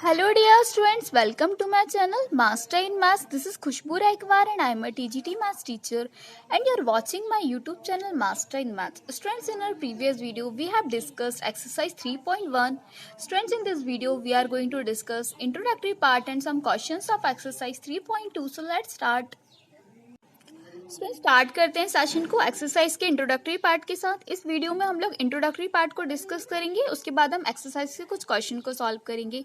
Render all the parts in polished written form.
Hello dear students, welcome to my channel Master in Maths. This is Khushbu Raikwar and I am a TGT Maths teacher and you are watching my YouTube channel Master in Maths. Students, in our previous video we have discussed exercise 3.1. Students, in this video we are going to discuss introductory part and some questions of exercise 3.2. So let's start. Start करते हैं session को exercise के introductory part के साथ। इस video में हम लोग इंट्रोडक्टरी पार्ट को डिस्कस करेंगे, उसके बाद हम एक्सरसाइज के कुछ क्वेश्चन को सॉल्व करेंगे।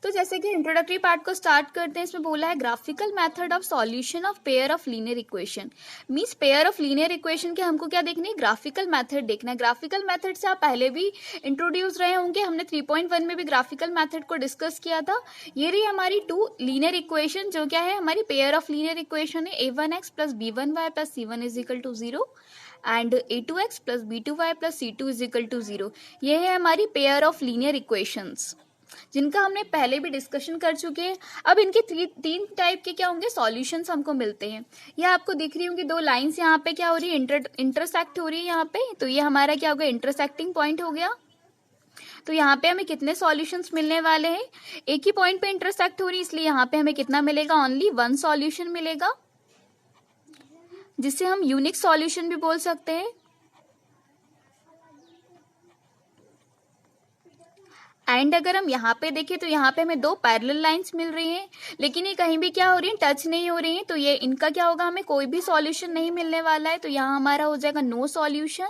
तो जैसे कि इंट्रोडक्टरी पार्ट को स्टार्ट करते हैं, इसमें बोला है graphical method of solution of pair of linear equation. Means pair of linear equation के हमको क्या देखना है, ग्राफिकल मेथड देखना है। ग्राफिकल मेथड से आप पहले भी इंट्रोड्यूस रहे होंगे, हमने 3.1 में भी ग्राफिकल मेथड को डिस्कस किया था। ये रही हमारी टू लीनियर इक्वेशन, जो क्या है हमारी पेयर ऑफ लीनियर इक्वेशन है a1x plus b1y plus c1 is equal to 0 and a2x plus b2y plus c2 is equal to 0। ये है हमारी पेयर ऑफ लीनियर इक्वेशंस, जिनका हमने पहले भी डिस्कशन कर चुके हैं। अब इनके तीन टाइप के क्या होंगे सॉल्यूशंस हमको मिलते हैं। ये आपको दिख रही होंगी दो लाइंस, यहाँ पे क्या हो रही है इंटरसेक्ट हो रही है यहाँ पे, तो ये हमारा क्या होगा इंटरसेक्टिंग पॉइंट हो गया। तो यहाँ पे हमें कितने सॉल्यूशंस मिलने वाले हैं, एक ही पॉइंट पे इंटरसेक्ट हो रही है, इसलिए यहाँ पे हमें कितना मिलेगा, ओनली वन सॉल्यूशन मिलेगा, जिसे हम यूनिक सॉल्यूशन भी बोल सकते हैं। एंड अगर हम यहाँ पे देखें तो यहाँ पे हमें दो पैरेलल लाइंस मिल रही हैं, लेकिन ये कहीं भी क्या हो रही है, टच नहीं हो रही है, तो ये इनका क्या होगा, हमें कोई भी सॉल्यूशन नहीं मिलने वाला है, तो यहाँ हमारा हो जाएगा नो सॉल्यूशन।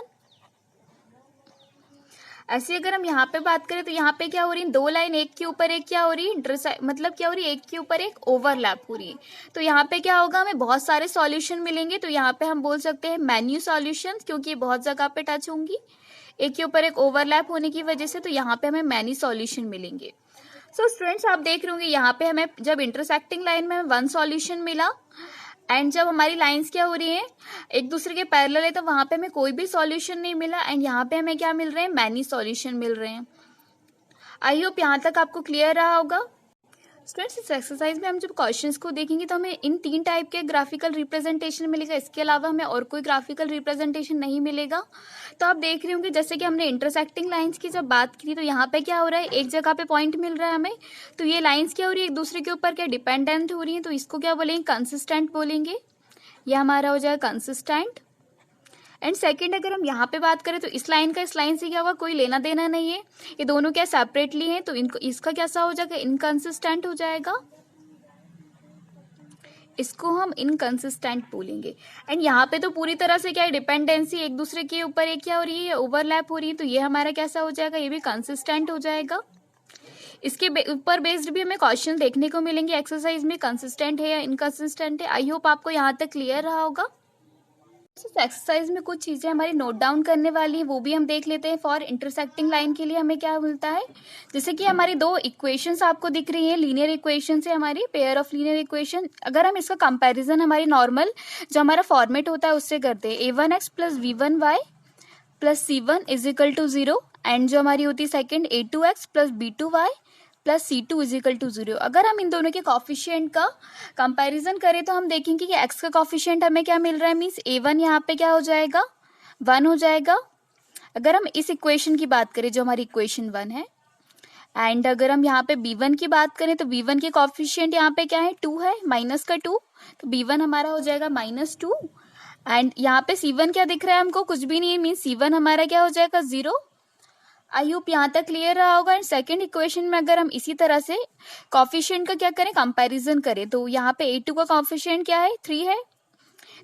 ऐसे अगर हम यहाँ पे बात करें तो यहाँ पे क्या हो रही है, दो लाइन एक के ऊपर एक क्या हो रही है, मतलब क्या हो रही है, एक के ऊपर एक ओवरलैप हो रही है। तो यहाँ पे क्या होगा, हमें बहुत सारे सॉल्यूशन मिलेंगे, तो यहाँ पे हम बोल सकते हैं मैन्यू सॉल्यूशन, क्योंकि ये बहुत जगह पे टच होंगी एक के ऊपर एक ओवरलैप होने की वजह से, तो यहाँ पे हमें मैनी सॉल्यूशन मिलेंगे। सो स्टूडेंट्स, आप देख रहे होंगे यहाँ पे हमें जब इंटरसेक्टिंग लाइन में हमें वन सॉल्यूशन मिला, एंड जब हमारी लाइंस क्या हो रही हैं एक दूसरे के पैरेलल है, तो वहां पे हमें कोई भी सॉल्यूशन नहीं मिला, एंड यहाँ पे हमें क्या मिल रहे हैं, मैनी सॉल्यूशन मिल रहे हैं। आई होप यहाँ तक आपको क्लियर रहा होगा। स्टूडेंट्स, इस एक्सरसाइज में हम जब क्वेश्चंस को देखेंगे तो हमें इन तीन टाइप के ग्राफिकल रिप्रेजेंटेशन मिलेगा, इसके अलावा हमें और कोई ग्राफिकल रिप्रेजेंटेशन नहीं मिलेगा। तो आप देख रहे होंगे जैसे कि हमने इंटरसेक्टिंग लाइंस की जब बात की थी, तो यहाँ पे क्या हो रहा है, एक जगह पे पॉइंट मिल रहा है हमें, तो ये लाइंस क्या हो रही है, एक दूसरे के ऊपर क्या डिपेंडेंट हो रही है, तो इसको क्या बोलेंगे, कंसिस्टेंट बोलेंगे। यह हमारा हो जाएगा कंसिस्टेंट। एंड सेकंड, अगर हम यहाँ पे बात करें तो इस लाइन का इस लाइन से क्या होगा, कोई लेना देना नहीं है, ये दोनों क्या सेपरेटली हैं, तो इनको इसका कैसा हो जाएगा, इनकंसिस्टेंट हो जाएगा, इसको हम इनकंसिस्टेंट बोलेंगे। एंड यहाँ पे तो पूरी तरह से क्या है, डिपेंडेंसी एक दूसरे के ऊपर एक क्या हो रही है, ओवरलैप हो रही है, तो ये हमारा कैसा हो जाएगा, ये भी कंसिस्टेंट हो जाएगा। इसके ऊपर बेस्ड भी हमें क्वेश्चन देखने को मिलेंगे एक्सरसाइज में, कंसिस्टेंट है या इनकंसिस्टेंट है। आई होप आपको यहाँ तक क्लियर रहा होगा। इस एक्सरसाइज में कुछ चीजें हमारी नोट डाउन करने वाली है, वो भी हम देख लेते हैं। फॉर इंटरसेक्टिंग लाइन के लिए हमें क्या मिलता है, जैसे कि हमारी दो इक्वेशंस आपको दिख रही है, लीनियर इक्वेशन है हमारी, पेयर ऑफ लीनियर इक्वेशन। अगर हम इसका कंपैरिजन हमारी नॉर्मल जो हमारा फॉर्मेट होता है उससे करते हैं, a1x plus b1y plus c1 is equal to 0, and जो हमारी होती है second a2x plus b2y plus c2 is equal to 0। अगर हम इन दोनों के कॉफिशिएंट का कंपैरिजन करें तो हम देखेंगे कि x का कॉफिशिएंट हमें क्या मिल रहा है, मीन्स a1 यहाँ पे क्या हो जाएगा, 1 हो जाएगा। अगर हम इस इक्वेशन की बात करें जो हमारी इक्वेशन 1 है, एंड अगर हम यहाँ पे b1 की बात करें तो b1 के कॉफिशिएंट यहाँ पे क्या है, 2 है, माइनस का 2, तो b1 हमारा हो जाएगा -2। एंड यहाँ पे c1 क्या दिख रहा है हमको, कुछ भी नहीं है, मीन्स c1 हमारा क्या हो जाएगा 0। आई होप यहाँ तक क्लियर रहा होगा। एंड सेकंड इक्वेशन में अगर हम इसी तरह से कॉफिशिएंट का क्या करें, कंपैरिजन करें, तो यहाँ पे a2 का कॉफिशिएंट क्या है, 3 है,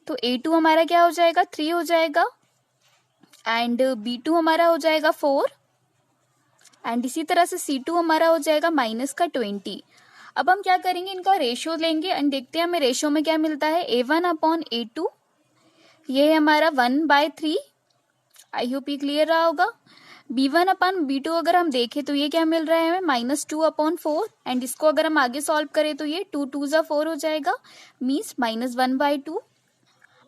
तो a2 हमारा क्या हो जाएगा, 3 हो जाएगा, एंड b2 हमारा हो जाएगा 4, एंड इसी तरह से c2 हमारा हो जाएगा -20। अब हम क्या करेंगे, इनका रेशियो लेंगे एंड देखते हैं हमें रेशियो में क्या मिलता है, a1/a2, ये है हमारा 1/3। आई होप ये क्लियर रहा होगा। b1/b2 अगर हम देखें तो ये क्या मिल रहा है हमें, -2/4, एंड इसको अगर हम आगे सॉल्व करें तो ये 2 2 जा 4 हो जाएगा, मीन्स -1/2।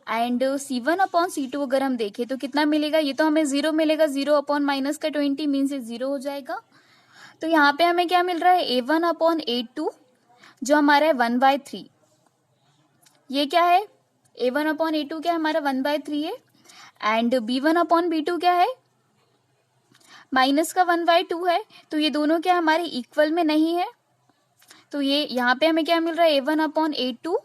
एंड c1/c2 अगर हम देखें तो कितना मिलेगा, ये तो हमें 0 मिलेगा, 0/-20 मीन्स ये 0 हो जाएगा। तो यहाँ पे हमें क्या मिल रहा है, a1/a2 जो हमारा है 1/3, ये क्या है, a1/a2 क्या हमारा 1/3 है, एंड b1/b2 क्या है, माइनस का 1/2 है, तो ये दोनों क्या हमारे इक्वल में नहीं है, तो ये यहाँ पे हमें क्या मिल रहा है, A1/A2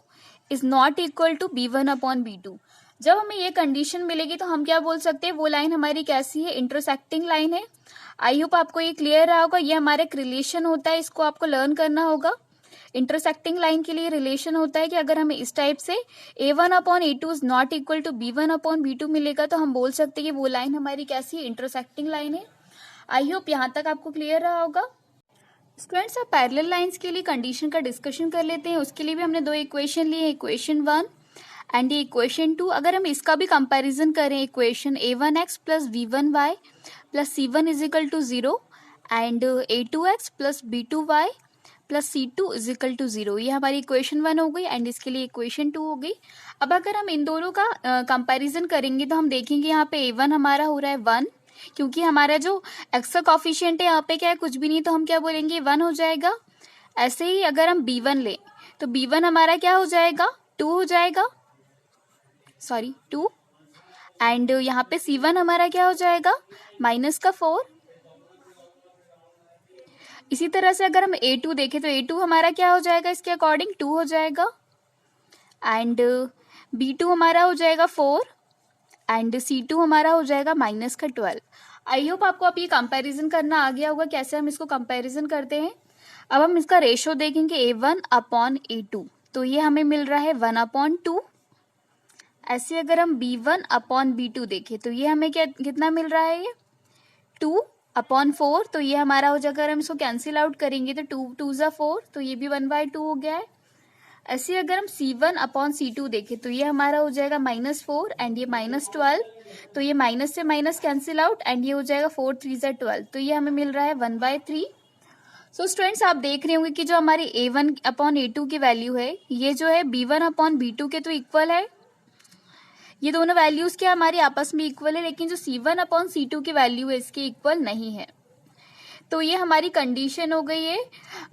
is not equal to B1/B2। जब हमें ये कंडीशन मिलेगी तो हम क्या बोल सकते हैं, वो लाइन हमारी कैसी है, इंटरसेक्टिंग लाइन है। आई होप आपको ये क्लियर रहा होगा। ये हमारा एक रिलेशन होता है, इसको आपको लर्न करना होगा। इंटरसेक्टिंग लाइन के लिए रिलेशन होता है कि अगर हमें इस टाइप से A1/A2 is not equal to B1/B2 मिलेगा तो हम बोल सकते हैं कि वो लाइन हमारी कैसी है, इंटरसेक्टिंग लाइन है। आई होप यहाँ तक आपको क्लियर रहा होगा। स्टूडेंट्स, अब पैरेलल लाइंस के लिए कंडीशन का डिस्कशन कर लेते हैं। उसके लिए भी हमने दो इक्वेशन लिए, इक्वेशन 1 एंड ये इक्वेशन 2। अगर हम इसका भी कंपैरिजन करें, equation A1x plus V1y plus C1 is equal to 0 and A2x plus B2y plus C2 is equal to 0, ये हमारी इक्वेशन 1 हो गई एंड इसके लिए इक्वेशन 2 हो गई। अब अगर हम इन दोनों का कंपैरिजन करेंगे तो हम देखेंगे यहाँ पे A1 हमारा हो रहा है 1, क्योंकि हमारा जो एक्स का कॉफिशिएंट है यहाँ पे क्या है, कुछ भी नहीं, तो हम क्या बोलेंगे 1 हो जाएगा। ऐसे ही अगर हम B1 लें तो B1 हमारा क्या हो जाएगा, 2 हो जाएगा, सॉरी 2। एंड यहाँ पे C1 हमारा क्या हो जाएगा, माइनस का 4। इसी तरह से अगर हम A2 देखें तो A2 हमारा क्या हो जाएगा, इसके अकॉर्डिंग 2 हो जाएगा एंड B2 हमारा हो जाएगा 4 एंड C2 हमारा हो जाएगा माइनस का 12। आई होप आपको अब ये कंपैरिजन करना आ गया होगा, कैसे हम इसको कंपैरिजन करते हैं। अब हम इसका रेशो देखेंगे A1/A2, तो ये हमें मिल रहा है 1/2। ऐसे अगर हम B1/B2 देखें तो ये हमें कितना मिल रहा है, ये 2/4, तो ये हमारा हो जाएगा, अगर हम इसको कैंसिल आउट करेंगे तो 2 2 ज़ा 4, तो ये भी 1/2 हो गया है। ऐसे अगर हम C1/C2 देखें तो ये हमारा हो जाएगा -4 एंड ये -12, तो ये माइनस से माइनस कैंसिल आउट एंड ये हो जाएगा 4 3 ज़ा 12, तो ये हमें मिल रहा है 1/3। सो स्टूडेंट्स, आप देख रहे होंगे कि जो हमारी A1/A2 की वैल्यू है, ये जो है B1/B2 के तो इक्वल है। ये दोनों वैल्यूज क्या हमारी आपस में इक्वल है, लेकिन जो C1/C2 की वैल्यू है इसके इक्वल नहीं है। तो ये हमारी कंडीशन हो गई है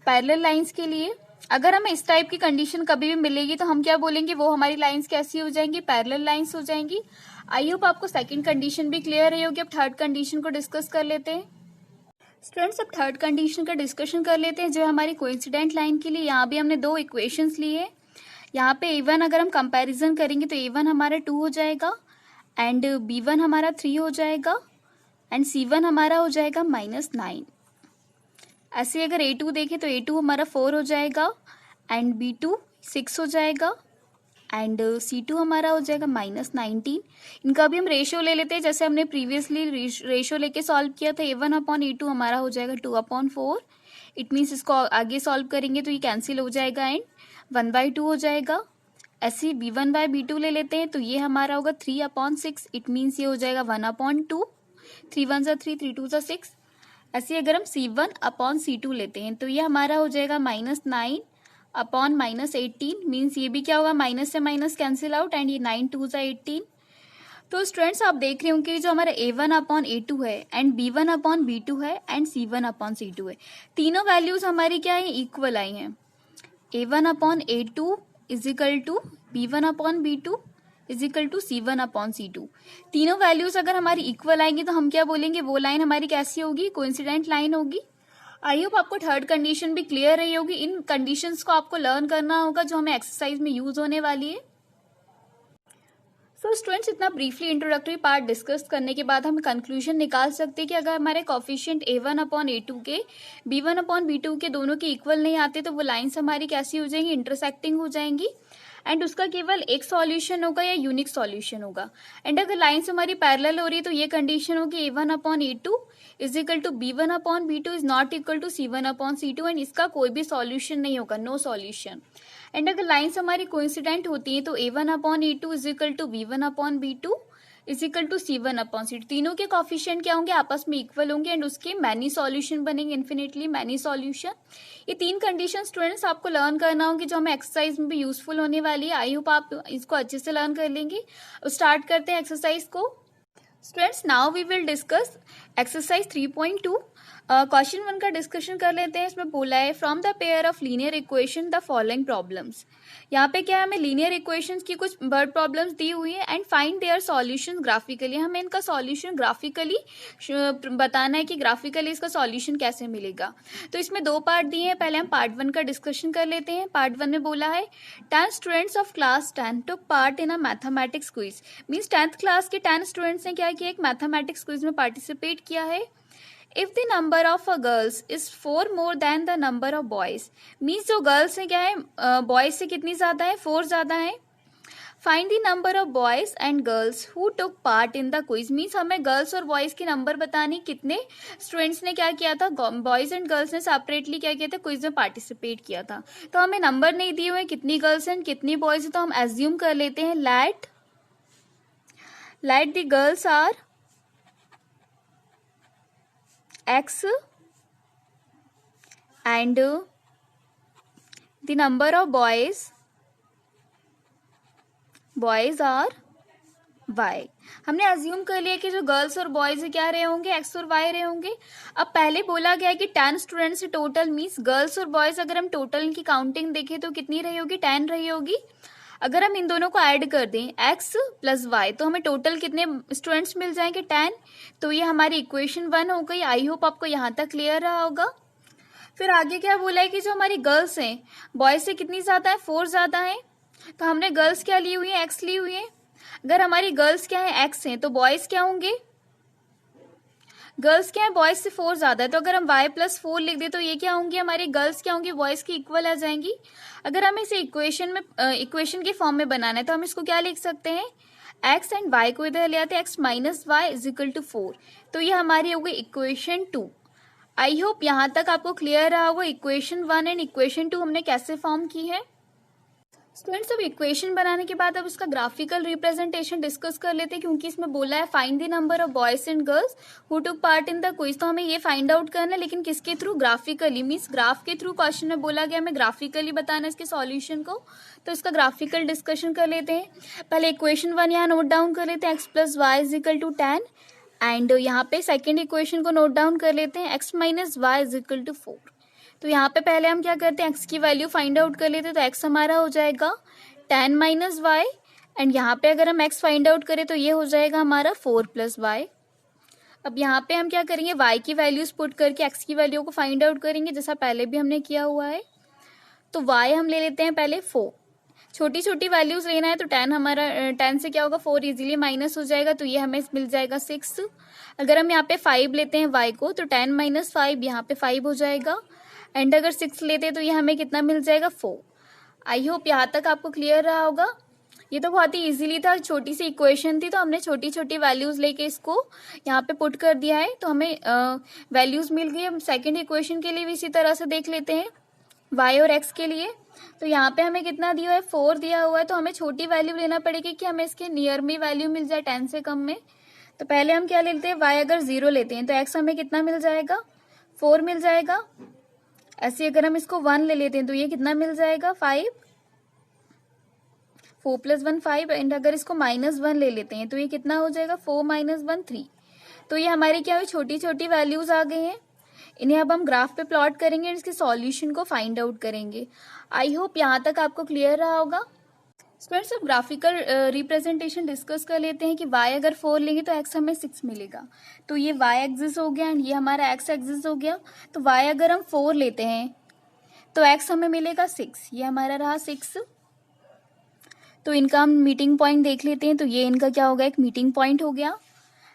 पैरेलल लाइंस के लिए। अगर हमें इस टाइप की कंडीशन कभी भी मिलेगी तो हम क्या बोलेंगे, वो हमारी लाइंस कैसी हो जाएंगी, पैरेलल लाइंस हो जाएंगी। आई होप आपको सेकंड कंडीशन भी क्लियर रही होगी। अब थर्ड कंडीशन को डिस्कस कर लेते हैं। स्टूडेंट्स, अब थर्ड कंडीशन का डिस्कशन कर लेते हैं, जो हमारी कोइंसिडेंट लाइन के लिए। यहाँ भी हमने दो इक्वेशंस ली है। यहाँ पे A1 अगर हम कंपैरिजन करेंगे तो A1 हमारा 2 हो जाएगा एंड B1 हमारा 3 हो जाएगा एंड C1 हमारा हो जाएगा -9। ऐसे अगर A2 देखें तो A2 हमारा 4 हो जाएगा एंड B2 6 हो जाएगा एंड C2 हमारा हो जाएगा -19। इनका भी हम रेशियो ले लेते हैं, जैसे हमने प्रीवियसली रेशियो लेके सॉल्व किया था। A1/A2 हमारा हो जाएगा 2/4। इट मीन्स इसको आगे सॉल्व करेंगे तो ये कैंसिल हो जाएगा एंड 1/2 हो जाएगा। ऐसे B1/B2 ले लेते हैं तो ये हमारा होगा 3/6। इट मीन्स ये हो जाएगा 1/2। 3 1 ज़ा 3 3 2 ज़ा 6। ऐसे अगर हम C1/C2 लेते हैं तो ये हमारा हो जाएगा -9/-18। मीन्स ये भी क्या होगा, माइनस से माइनस कैंसिल आउट एंड ये 9 2 ज़ा 18। तो स्टूडेंट्स, आप देख रहे होंगे कि जो हमारा A1/A2 है एंड B1/B2 है एंड C1/C2 है, तीनों वैल्यूज हमारी क्या है, इक्वल आई हैं। A1/A2 is equal to B1/B2 is equal to C1/C2। तीनों वैल्यूज अगर हमारी इक्वल आएंगी तो हम क्या बोलेंगे, वो लाइन हमारी कैसी होगी, कोइंसिडेंट लाइन होगी। आई होप आपको थर्ड कंडीशन भी क्लियर रही होगी। इन कंडीशंस को आपको लर्न करना होगा जो हमें एक्सरसाइज में यूज होने वाली है। सो स्टूडेंट्स, इतना ब्रीफली इंट्रोडक्टरी पार्ट डिस्कस करने के बाद हम कंक्लूजन निकाल सकते हैं कि अगर हमारे कॉफिशिएंट A1/A2 के B1/B2 के दोनों के इक्वल नहीं आते तो वो लाइंस हमारी कैसी हो जाएंगी, इंटरसेक्टिंग हो जाएंगी एंड उसका केवल एक सॉल्यूशन होगा या यूनिक सॉल्यूशन होगा। एंड अगर लाइंस हमारी पैरेलल हो रही है तो ये कंडीशन होगी A1/A2 is equal to B1/B2 is not equal to C1/C2 and इसका कोई भी सॉल्यूशन नहीं होगा, नो सॉल्यूशन। एंड अगर लाइंस हमारी कोइंसिडेंट होती हैं तो A1/A2 is equal to B1/B2 is equal to C1/C2। तीनों के कॉफिशिएंट क्या होंगे, आपस में इक्वल होंगे एंड उसके मैनी सॉल्यूशन बनेंगे, इन्फिनिटली मैनी सॉल्यूशन। ये तीन कंडीशन स्टूडेंट्स आपको लर्न करना होगी जो हमें एक्सरसाइज में भी यूजफुल होने वाली है। आई होप आप इसको अच्छे से लर्न कर लेंगे। स्टार्ट करते हैं एक्सरसाइज को। Students now we will discuss exercise 3.2। Question 1 का डिस्कशन कर लेते हैं। इसमें बोला है from the pair of linear equation the following problems. यहाँ पे क्या है, हमें लीनियर इक्वेशंस की कुछ वर्ड प्रॉब्लम्स दी हुई है and find their solution graphically. हमें इनका सॉल्यूशन ग्राफिकली बताना है कि ग्राफिकली इसका सॉल्यूशन कैसे मिलेगा। तो इसमें 2 पार्ट दिए हैं। पहले हम पार्ट 1 का डिस्कशन कर लेते हैं। पार्ट 1 में बोला है 10 students of class 10 took part in a mathematics quiz. Means 10th class के 10 स्टूडेंट्स ने क्या किया, एक मैथमेटिक्स क्विज में पार्टिसिपेट किया है। If the number of girls is 4 more than the number of boys. Means जो गर्ल्स है क्या है, बॉयज से कितनी ज्यादा है, 4 ज्यादा है। Find the number of boys and girls who took part in the quiz. Means हमें गर्ल्स और बॉयज के नंबर बताने, कितने स्टूडेंट्स ने क्या किया था, बॉयज एंड गर्ल्स ने सेपरेटली क्या किया था, क्विज में पार्टिसिपेट किया था। तो हमें नंबर नहीं दिए हुए कितनी गर्ल्स एंड कितनी बॉयज है, तो हम एज्यूम कर लेते हैं let the girls are X and the number of boys are Y। हमने अज्यूम कर लिया कि जो गर्ल्स और बॉयज क्या रहे होंगे, एक्स और वाई रहे होंगे। अब पहले बोला गया कि 10 स्टूडेंट्स टोटल, मीन्स गर्ल्स और बॉयज अगर हम टोटल इनकी काउंटिंग देखें तो कितनी रही होगी, 10 रही होगी। अगर हम इन दोनों को ऐड कर दें x प्लस वाई तो हमें टोटल कितने स्टूडेंट्स मिल जाएंगे, 10। तो ये हमारी इक्वेशन 1 हो गई। आई होप आपको यहाँ तक क्लियर रहा होगा। फिर आगे क्या बोला है कि जो हमारी गर्ल्स हैं, बॉयज से कितनी ज्यादा है, 4 ज्यादा है। तो हमने गर्ल्स क्या ली हुई है, x ली हुई है। अगर हमारी गर्ल्स क्या है, x है, तो बॉयज क्या होंगे, गर्ल्स क्या है, बॉयज से 4 ज्यादा है। तो अगर हम y प्लस 4 लिख दे तो ये क्या होंगी, हमारी गर्ल्स क्या होंगी, बॉयज की इक्वल आ जाएंगी। अगर हमें इसे इक्वेशन के फॉर्म में बनाना है तो हम इसको क्या लिख सकते हैं, x एंड y को इधर ले आते हैं, x minus y is equal to 4। तो ये हमारी हो गई इक्वेशन 2। आई होप यहाँ तक आपको क्लियर रहा होगा इक्वेशन 1 एंड इक्वेशन 2 हमने कैसे फॉर्म की है। स्टूडेंट्स अब इक्वेशन बनाने के बाद अब इसका ग्राफिकल रिप्रेजेंटेशन डिस्कस कर लेते हैं, क्योंकि इसमें बोला है find the number of boys and girls who took part in the quiz. तो हमें ये फाइंड आउट करना है, लेकिन किसके थ्रू, ग्राफिकली। मीन्स ग्राफ के थ्रू क्वेश्चन में बोला गया हमें ग्राफिकली बताना है इसके सॉल्यूशन को। तो इसका ग्राफिकल डिस्कशन कर लेते हैं। पहले इक्वेशन 1 यहाँ नोट डाउन कर लेते हैं, x plus y is equal to 10। And यहाँ पे सेकेंड इक्वेशन को नोट डाउन कर लेते हैं, x minus y is equal to 4। तो यहाँ पे पहले हम क्या करते हैं, एक्स की वैल्यू फाइंड आउट कर लेते हैं। तो एक्स हमारा हो जाएगा 10 माइनस वाई, एंड यहाँ पे अगर हम x फाइंड आउट करें तो ये हो जाएगा हमारा 4 प्लस वाई। अब यहाँ पे हम क्या करेंगे, y की वैल्यूज पुट करके x की वैल्यू को फाइंड आउट करेंगे, जैसा पहले भी हमने किया हुआ है। तो y हम ले लेते हैं पहले 4। छोटी छोटी वैल्यूज लेना है तो 10 हमारा 10 से क्या होगा, 4 इजीली माइनस हो जाएगा, तो ये हमें मिल जाएगा 6। अगर हम यहाँ पे 5 लेते हैं y को तो 10 माइनस 5 यहाँ पे 5 हो जाएगा। एंड अगर 6 लेते हैं तो ये हमें कितना मिल जाएगा, 4। आई होप यहाँ तक आपको क्लियर रहा होगा। ये तो बहुत ही इजीली था, छोटी सी इक्वेशन थी, तो हमने छोटी छोटी वैल्यूज लेके इसको यहाँ पे पुट कर दिया है, तो हमें वैल्यूज मिल गई। हम सेकंड इक्वेशन के लिए भी इसी तरह से देख लेते हैं, y और x के लिए। तो यहाँ पे हमें कितना दिया है, 4 दिया हुआ है, तो हमें छोटी वैल्यू लेना पड़ेगी कि हमें इसके नियर में वैल्यू मिल जाए 10 से कम में। तो पहले हम क्या लेते हैं, y अगर 0 लेते हैं तो x हमें कितना मिल जाएगा, 4 मिल जाएगा। ऐसे अगर हम इसको 1 ले लेते हैं तो ये कितना मिल जाएगा, 5। 4 प्लस 1 5। एंड अगर इसको -1 ले लेते हैं तो ये कितना हो जाएगा, 4 माइनस 1 3। तो ये हमारी क्या हुई, छोटी छोटी वैल्यूज आ गई हैं। इन्हें अब हम ग्राफ पे प्लॉट करेंगे और इसके सॉल्यूशन को फाइंड आउट करेंगे। आई होप यहाँ तक आपको क्लियर रहा होगा। स्टूडेंट्स अब ग्राफिकल रिप्रेजेंटेशन डिस्कस कर लेते हैं कि y अगर 4 लेंगे तो x हमें 6 मिलेगा। तो ये y एक्सिस हो गया एंड ये हमारा x एक्सिस हो गया। तो y अगर हम 4 लेते हैं तो x हमें मिलेगा 6, ये हमारा रहा 6। तो इनका हम मीटिंग पॉइंट देख लेते हैं, तो ये इनका क्या होगा, एक मीटिंग पॉइंट हो गया।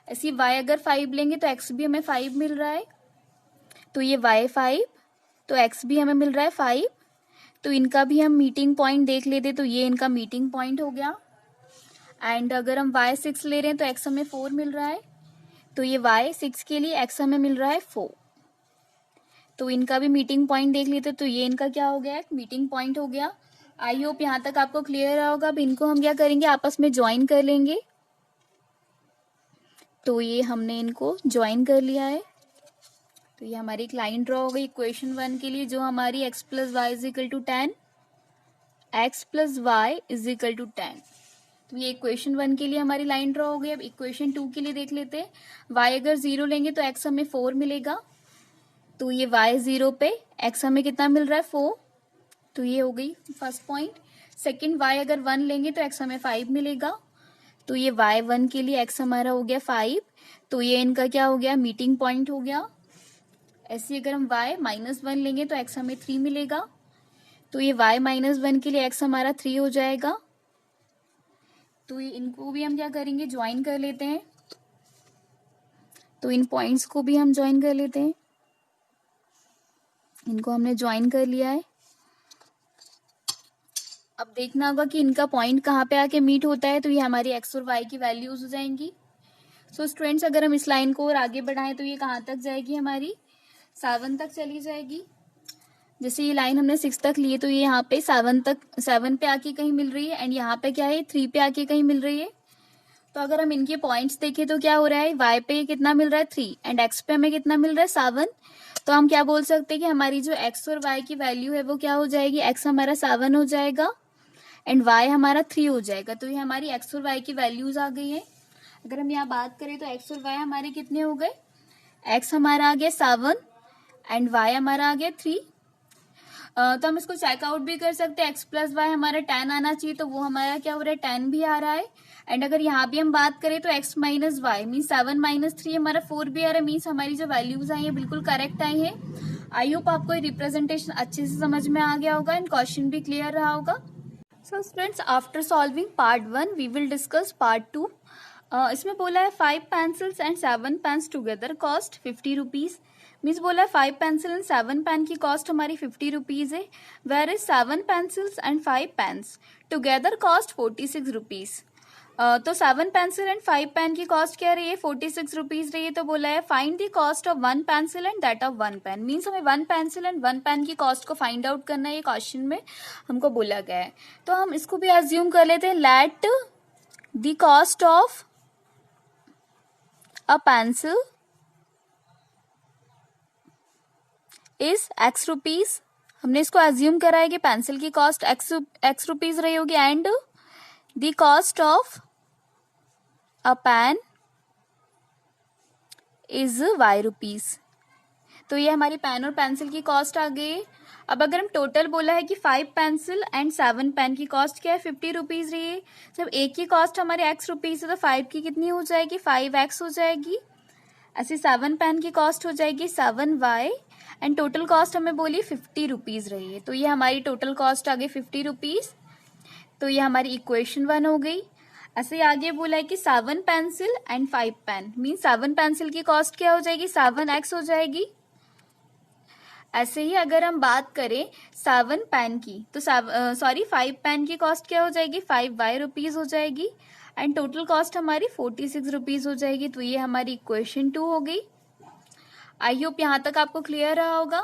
ऐसी y अगर 5 लेंगे तो x भी हमें 5 मिल रहा है, तो ये y 5, तो x भी हमें मिल रहा है 5। तो इनका भी हम मीटिंग पॉइंट देख लेते, तो ये इनका मीटिंग पॉइंट हो गया। एंड अगर हम y 6 ले रहे हैं तो x हमें 4 मिल रहा है, तो ये y 6 के लिए x हमें मिल रहा है 4। तो इनका भी मीटिंग पॉइंट देख लेते, तो ये इनका क्या हो गया, एक मीटिंग पॉइंट हो गया। आई होप यहाँ तक आपको क्लियर रहा होगा। अब इनको हम क्या करेंगे, आपस में ज्वाइन कर लेंगे। तो ये हमने इनको ज्वाइन कर लिया है, तो ये हमारी एक लाइन ड्रॉ हो गई इक्वेशन 1 के लिए, जो हमारी x plus y is equal to 10, x plus y is equal to 10। तो ये इक्वेशन 1 के लिए हमारी लाइन ड्रॉ हो गई। अब इक्वेशन 2 के लिए देख लेते हैं। y अगर 0 लेंगे तो x हमें 4 मिलेगा, तो ये y 0 पे x हमें कितना मिल रहा है 4, तो ये हो गई फर्स्ट पॉइंट। सेकंड y अगर 1 लेंगे तो x हमें 5 मिलेगा, तो ये y 1 के लिए x हमारा हो गया 5, तो ये इनका क्या हो गया मीटिंग पॉइंट हो गया। ऐसे अगर हम y -1 लेंगे तो x हमें 3 मिलेगा, तो ये y -1 के लिए x हमारा 3 हो जाएगा। तो ये इनको भी हम क्या करेंगे ज्वाइन कर लेते हैं, तो इन पॉइंट्स को भी हम ज्वाइन कर लेते हैं। इनको हमने ज्वाइन कर लिया है। अब देखना होगा कि इनका पॉइंट कहाँ पे आके मीट होता है, तो ये हमारी x और y की वैल्यूज हो जाएंगी। सो स्टूडेंट्स अगर हम इस लाइन को और आगे बढ़ाएं तो ये कहाँ तक जाएगी, हमारी 7 तक चली जाएगी। जैसे ये लाइन हमने 6 तक ली है, तो ये यहाँ पे 7 पे आके कहीं मिल रही है, एंड यहाँ पे क्या है 3 पे आके कहीं मिल रही है। तो अगर हम इनके पॉइंट्स देखें तो क्या हो रहा है, y पे कितना मिल रहा है 3 एंड x पे हमें कितना मिल रहा है 7। तो हम क्या बोल सकते हैं कि हमारी जो x और y की वैल्यू है वो क्या हो जाएगी, x हमारा 7 हो जाएगा एंड y हमारा 3 हो जाएगा। तो ये हमारी x और y की वैल्यूज आ गई है। अगर हम यहाँ बात करें तो x और y हमारे कितने हो गए, x हमारा आ गया 7 एंड y हमारा आ गया 3। तो हम इसको चेकआउट भी कर सकते हैं, x प्लस वाई हमारा 10 आना चाहिए, तो वो हमारा क्या हो रहा है 10 भी आ रहा है। एंड अगर यहाँ भी हम बात करें तो x minus y mean 7 minus 3 हमारा 4 भी आ रहा है, मीन्स हमारी जो वैल्यूज आई है बिल्कुल करेक्ट आई है। आई होप आपको ये रिप्रेजेंटेशन अच्छे से समझ में आ गया होगा एंड क्वेश्चन भी क्लियर रहा होगा। So students after solving part 1 we will discuss part 2। इसमें बोला है 5 pencils and 7 pens together cost 50 rupees. Means बोला है 5 पेंसिल एंड 7 पेन की कॉस्ट हमारी 50 रुपीज है, where is 7 pencils and 5 pens together cost 46 rupees. तो 7 पेंसिल एंड 5 पेन की कॉस्ट क्या रही है 46 रुपीज रही है। तो बोला है find the cost of 1 pencil and that of 1 pen. Means हमें 1 पेंसिल एंड 1 पेन की कॉस्ट को फाइंड आउट करना है, ये क्वेश्चन में हमको बोला गया है। तो हम इसको भी एज्यूम कर लेते हैं, let the cost of a pencil is x rupees. हमने इसको एज्यूम करा है कि पेंसिल की कॉस्ट x रुपीज रही होगी and the cost of a pen is y rupees. तो ये हमारी पेन और पेंसिल की कॉस्ट आ गई। अब अगर हम टोटल बोला है कि 5 पेंसिल एंड 7 पेन की कॉस्ट क्या है 50 रुपीज रही है, जब एक की कॉस्ट हमारे x रुपीज है तो 5 की कितनी हो जाएगी 5x हो जाएगी। ऐसे 7 पेन की कॉस्ट हो जाएगी 7y एंड टोटल कॉस्ट हमें बोली 50 रुपीज रही है। तो ये हमारी टोटल कॉस्ट आ गई 50 रुपीज। तो ये हमारी इक्वेशन 1 हो गई। ऐसे आगे बोला है कि 7 pencil and 5 pen mean 7 pencil की कॉस्ट क्या हो जाएगी 7x हो जाएगी। ऐसे ही अगर हम बात करें 7 पेन की तो 5 पेन की कॉस्ट क्या हो जाएगी 5y रुपीज हो जाएगी एंड टोटल कॉस्ट हमारी 46 रुपीज हो जाएगी। तो ये हमारी इक्वेशन 2 हो गई। आई होप यहाँ तक आपको क्लियर रहा होगा।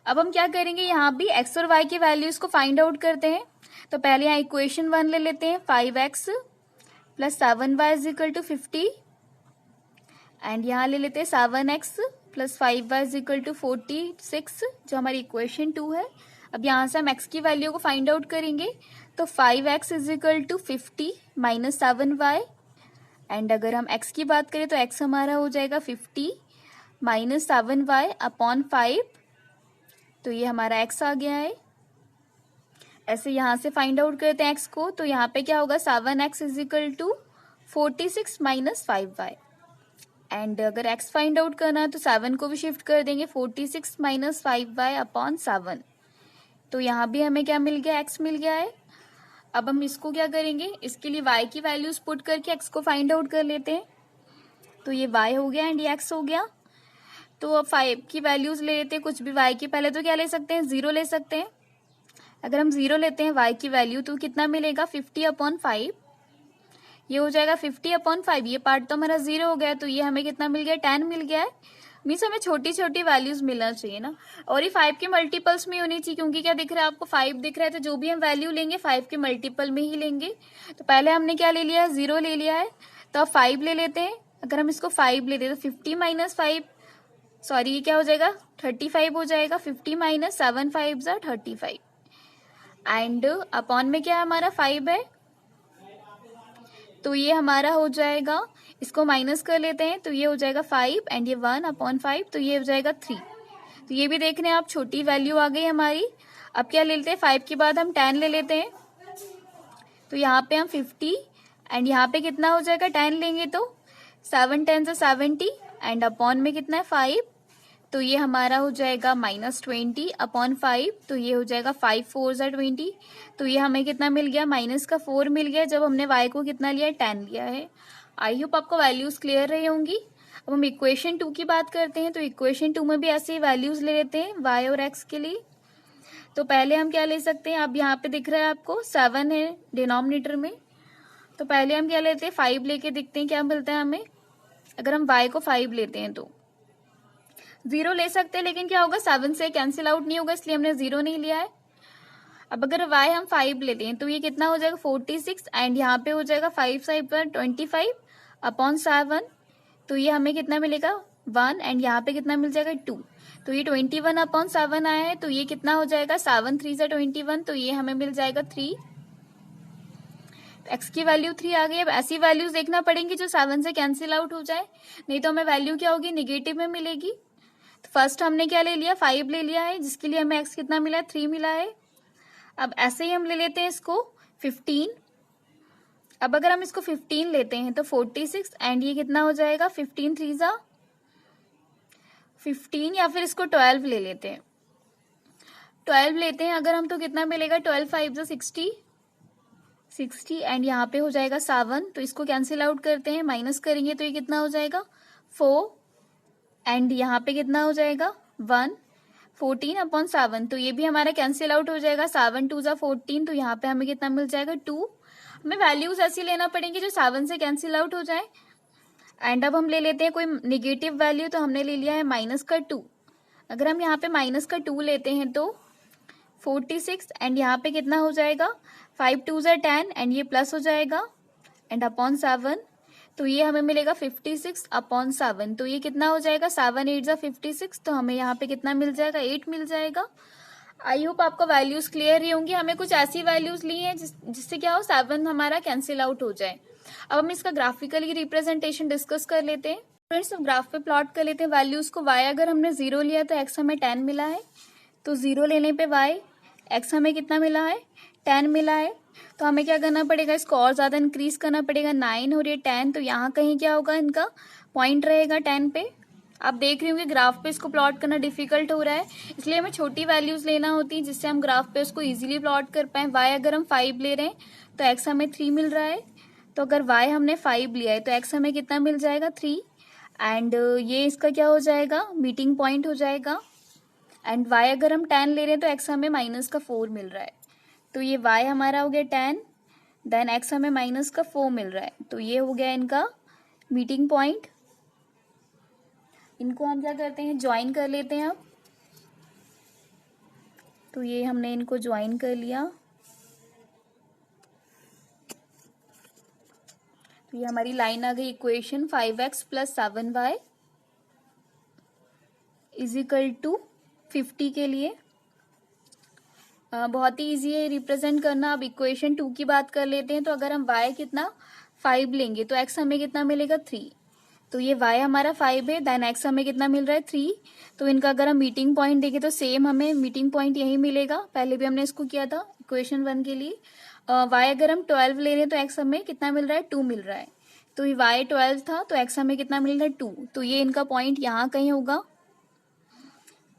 अब हम क्या करेंगे, यहाँ भी x और y की वैल्यूज को फाइंड आउट करते हैं। तो पहले यहाँ इक्वेशन 1 ले लेते हैं, 5x plus 7y is equal to 50 and यहाँ ले लेते हैं 7x plus 5y is equal to 46 जो हमारी इक्वेशन 2 है। अब यहाँ से हम x की वैल्यू को फाइंड आउट करेंगे, तो 5x is equal to 50 minus 7y and अगर हम x की बात करें तो x हमारा हो जाएगा 50 माइनस 7y अपॉन 5। तो ये हमारा x आ गया है। ऐसे यहाँ से फाइंड आउट करते हैं x को, तो यहाँ पे क्या होगा 7x is equal to 46 minus 5y and अगर x फाइंड आउट करना है तो 7 को भी शिफ्ट कर देंगे 46 माइनस 5y अपॉन 7। तो यहाँ भी हमें क्या मिल गया x मिल गया है। अब हम इसको क्या करेंगे, इसके लिए y की वैल्यूज पुट करके x को फाइंड आउट कर लेते हैं। तो ये y हो गया एंड ये x हो गया। तो अब 5 की वैल्यूज ले लेते हैं, कुछ भी y की, पहले तो क्या ले सकते हैं 0 ले सकते हैं। अगर हम 0 लेते हैं y की वैल्यू तो कितना मिलेगा 50 अपॉन 5, ये हो जाएगा 50 अपॉन 5। ये पार्ट तो हमारा 0 हो गया, तो ये हमें कितना मिल गया 10 मिल गया है। मीन्स हमें छोटी छोटी वैल्यूज मिलना चाहिए ना, और ये 5 के मल्टीपल्स में होनी चाहिए, क्योंकि क्या दिख रहा है आपको 5 दिख रहा है, तो जो भी हम वैल्यू लेंगे 5 के मल्टीपल में ही लेंगे। तो पहले हमने क्या ले लिया है 0 ले लिया है, तो अब 5 ले लेते हैं। अगर हम इसको 5 लेते हैं तो 50 माइनस 5 सॉरी ये क्या हो जाएगा 35 हो जाएगा। 50 माइनस 7 5 जा 35 एंड अपॉन में क्या हमारा 5 है। तो ये हमारा हो जाएगा, इसको माइनस कर लेते हैं, तो ये हो जाएगा 5 एंड ये 1/5, तो ये हो जाएगा 3। तो ये भी देख रहे हैं आप, छोटी वैल्यू आ गई हमारी। अब क्या ले लेते हैं, 5 के बाद हम 10 ले लेते हैं, तो यहाँ पे हम 50 एंड यहाँ पे कितना हो जाएगा, 10 लेंगे तो 7 10 से 70 एंड अपॉन में कितना है 5, तो ये हमारा हो जाएगा -20/5, तो ये हो जाएगा 5 4 ज़ा 20, तो ये हमें कितना मिल गया, -4 मिल गया जब हमने y को कितना लिया है, 10 लिया है। आई होप आपको वैल्यूज क्लियर रही होंगी। अब हम इक्वेशन 2 की बात करते हैं, तो इक्वेशन 2 में भी ऐसे ही वैल्यूज ले लेते हैं y और x के लिए। तो पहले हम क्या ले सकते हैं, अब यहाँ पे दिख रहा है आपको 7 है डिनोमिनेटर में, तो पहले हम क्या लेते हैं, 5 लेके देखते हैं क्या मिलता है हमें। अगर हम y को 5 लेते हैं तो 0 ले सकते हैं, लेकिन क्या होगा, 7 से कैंसिल आउट नहीं होगा, इसलिए हमने 0 नहीं लिया है। अब अगर y हम 5 लेते हैं तो ये कितना हो जाएगा, 46 एंड यहाँ पे हो जाएगा 5 साइड पर 25/7, तो ये हमें कितना मिलेगा 1 एंड यहाँ पे कितना मिल जाएगा 2, तो ये 21/7 आया है, तो ये कितना हो जाएगा, 7 3 ज़ा 21, तो ये हमें मिल जाएगा 3। x की वैल्यू 3 आ गई। अब ऐसी वैल्यूज देखना पड़ेंगी जो 7 से कैंसिल आउट हो जाए, नहीं तो हमें वैल्यू क्या होगी, निगेटिव में मिलेगी। तो फर्स्ट हमने क्या ले लिया, 5 ले लिया है, जिसके लिए हमें x कितना मिला है, 3 मिला है। अब ऐसे ही हम ले लेते हैं इसको 15। अब अगर हम इसको 15 लेते हैं तो 46 एंड ये कितना हो जाएगा, 15 3 ज़ा 15, या फिर इसको 12 ले लेते हैं, 12 लेते हैं अगर हम, तो कितना मिलेगा, 12 5 ज़ा 60 एंड यहाँ पे हो जाएगा 7, तो इसको कैंसिल आउट करते हैं, माइनस करेंगे तो ये कितना हो जाएगा 4 एंड यहाँ पे कितना हो जाएगा 1 14/7, तो ये भी हमारा कैंसिल आउट हो जाएगा, 7 2 ज़ा 14, तो यहाँ पे हमें कितना मिल जाएगा 2। हमें वैल्यूज ऐसी लेना पड़ेंगी जो 7 से कैंसिल आउट हो जाए। एंड अब हम ले लेते हैं कोई निगेटिव वैल्यू, तो हमने ले लिया है -2। अगर हम यहाँ पे -2 लेते हैं तो 46 एंड यहाँ पे कितना हो जाएगा, 5 2 ज़ा 10 एंड ये प्लस हो जाएगा एंड अपॉन 7, तो ये हमें मिलेगा 56/7, तो ये कितना हो जाएगा, 7 8 ज़ा 56, तो हमें यहाँ पे कितना मिल जाएगा, 8 मिल जाएगा। आई होप आपको वैल्यूज क्लियर ही होंगी। हमें कुछ ऐसी वैल्यूज ली हैं जिससे क्या हो, 7 हमारा कैंसिल आउट हो जाए। अब हम इसका ग्राफिकली रिप्रेजेंटेशन डिस्कस कर लेते हैं। फ्रेंड्स, अब ग्राफ पे प्लॉट कर लेते हैं वैल्यूज को। y अगर हमने 0 लिया तो x हमें 10 मिला है, तो 0 लेने पे y x हमें कितना मिला है, 10 मिला है। तो हमें क्या करना पड़ेगा, इसको और ज्यादा इंक्रीज करना पड़ेगा, 9 और ये 10, तो यहाँ कहीं क्या होगा, इनका पॉइंट रहेगा 10 पे। आप देख रही होंगे ग्राफ पे इसको प्लॉट करना डिफिकल्ट हो रहा है, इसलिए हमें छोटी वैल्यूज लेना होती है जिससे हम ग्राफ पे उसको इजीली प्लॉट कर पाए। y अगर हम 5 ले रहे हैं तो x हमें 3 मिल रहा है, तो अगर y हमने 5 लिया है तो x हमें कितना मिल जाएगा, 3 एंड ये इसका क्या हो जाएगा, मीटिंग पॉइंट हो जाएगा। एंड y अगर हम 10 ले रहे हैं तो x हमें -4 मिल रहा है, तो ये y हमारा हो गया 10, देन x हमें -4 मिल रहा है, तो ये हो गया इनका मीटिंग पॉइंट। इनको हम क्या करते हैं, ज्वाइन कर लेते हैं अब। तो ये हमने इनको ज्वाइन कर लिया, तो ये हमारी लाइन आ गई, इक्वेशन 5x + 7y = 50 के लिए। बहुत ही इजी है रिप्रेजेंट करना। अब इक्वेशन 2 की बात कर लेते हैं, तो अगर हम y कितना 5 लेंगे तो x हमें कितना मिलेगा, 3, तो ये y हमारा 5 है, देन x हमें कितना मिल रहा है, 3, तो इनका अगर हम मीटिंग पॉइंट देखें तो सेम हमें मीटिंग पॉइंट यही मिलेगा, पहले भी हमने इसको किया था इक्वेशन 1 के लिए। y अगर हम 12 ले रहे हैं तो x हमें कितना मिल रहा है, 2 मिल रहा है, तो ये y 12 था तो x हमें कितना मिल रहा है, 2, तो ये इनका पॉइंट यहाँ कहीं होगा।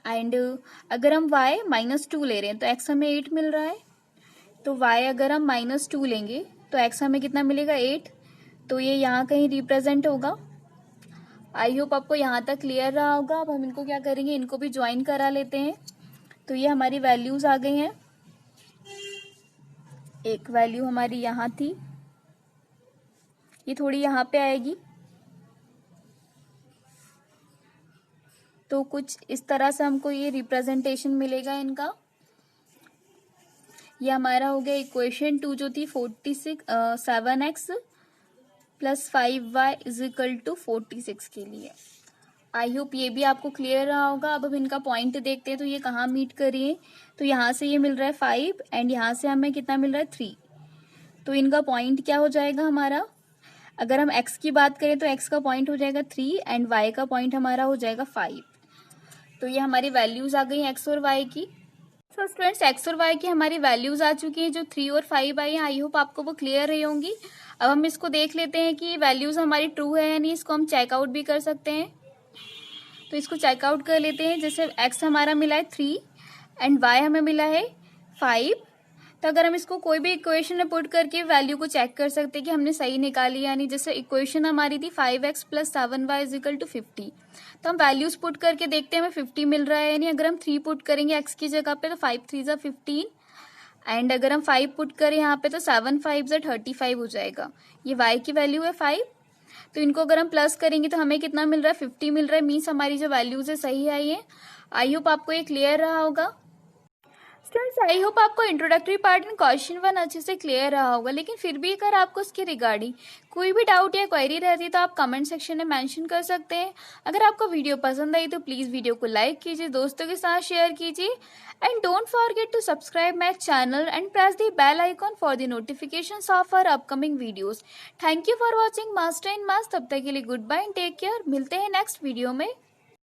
एंड अगर हम y -2 ले रहे हैं तो x हमें 8 मिल रहा है, तो y अगर हम -2 लेंगे तो x हमें कितना मिलेगा, 8, तो ये यहाँ कहीं रिप्रेजेंट होगा। आई होप आपको यहाँ तक क्लियर रहा होगा। अब हम इनको क्या करेंगे, इनको भी ज्वाइन करा लेते हैं। तो ये हमारी वैल्यूज आ गई हैं, एक वैल्यू हमारी यहाँ थी, ये थोड़ी यहाँ पे आएगी, तो कुछ इस तरह से हमको ये रिप्रेजेंटेशन मिलेगा इनका। ये हमारा हो गया इक्वेशन 2 जो थी 7x + 5y = 46 के लिए। आई होप ये भी आपको क्लियर रहा होगा। अब हम इनका पॉइंट देखते हैं, तो ये कहाँ मीट करिए, तो यहाँ से ये मिल रहा है 5 एंड यहाँ से हमें कितना मिल रहा है, 3, तो इनका पॉइंट क्या हो जाएगा हमारा, अगर हम x की बात करें तो x का पॉइंट हो जाएगा 3 एंड y का पॉइंट हमारा हो जाएगा 5। तो ये हमारी वैल्यूज आ गई x और y की। तो स्टूडेंट्स x और y की हमारी वैल्यूज आ चुकी हैं, जो 3 और 5 आई हैं। आई होप आपको वो क्लियर रही होंगी। अब हम इसको देख लेते हैं कि वैल्यूज हमारी ट्रू है या नहीं। इसको हम चेकआउट भी कर सकते हैं, तो इसको चेकआउट कर लेते हैं। जैसे x हमारा मिला है 3 एंड y हमें मिला है 5। तो अगर हम इसको कोई भी इक्वेशन में पुट करके वैल्यू को चेक कर सकते हैं कि हमने सही निकाली, यानी जैसे इक्वेशन हमारी थी 5x + 7y = 50। तो हम वैल्यूज पुट करके देखते हैं हमें 50 मिल रहा है, यानी अगर हम 3 पुट करेंगे x की जगह पे तो 5 3 = 15 एंड अगर हम 5 पुट करें यहाँ पे तो 7 5 = 35 हो जाएगा। ये y की वैल्यू है 5। तो इनको अगर हम प्लस करेंगे तो हमें कितना मिल रहा है, 50 मिल रहा है। मीन्स हमारी जो वैल्यूज है सही आई है। आई होप आपको ये क्लियर रहा होगा। स्टूडेंट्स आई होप आपको इंट्रोडक्टरी पार्ट इन क्वेश्चन 1 अच्छे से क्लियर रहा होगा, लेकिन फिर भी अगर आपको इसके रिगार्डिंग कोई भी डाउट या क्वेरी रहती है तो आप कमेंट सेक्शन में मेंशन कर सकते हैं। अगर आपको वीडियो पसंद आई तो प्लीज़ वीडियो को लाइक कीजिए, दोस्तों के साथ शेयर कीजिए and don't forget to subscribe my channel and press the bell icon for the notifications of our upcoming videos. Thank you for watching master in maths. तब तक के लिए good bye and take care. मिलते हैं next video में।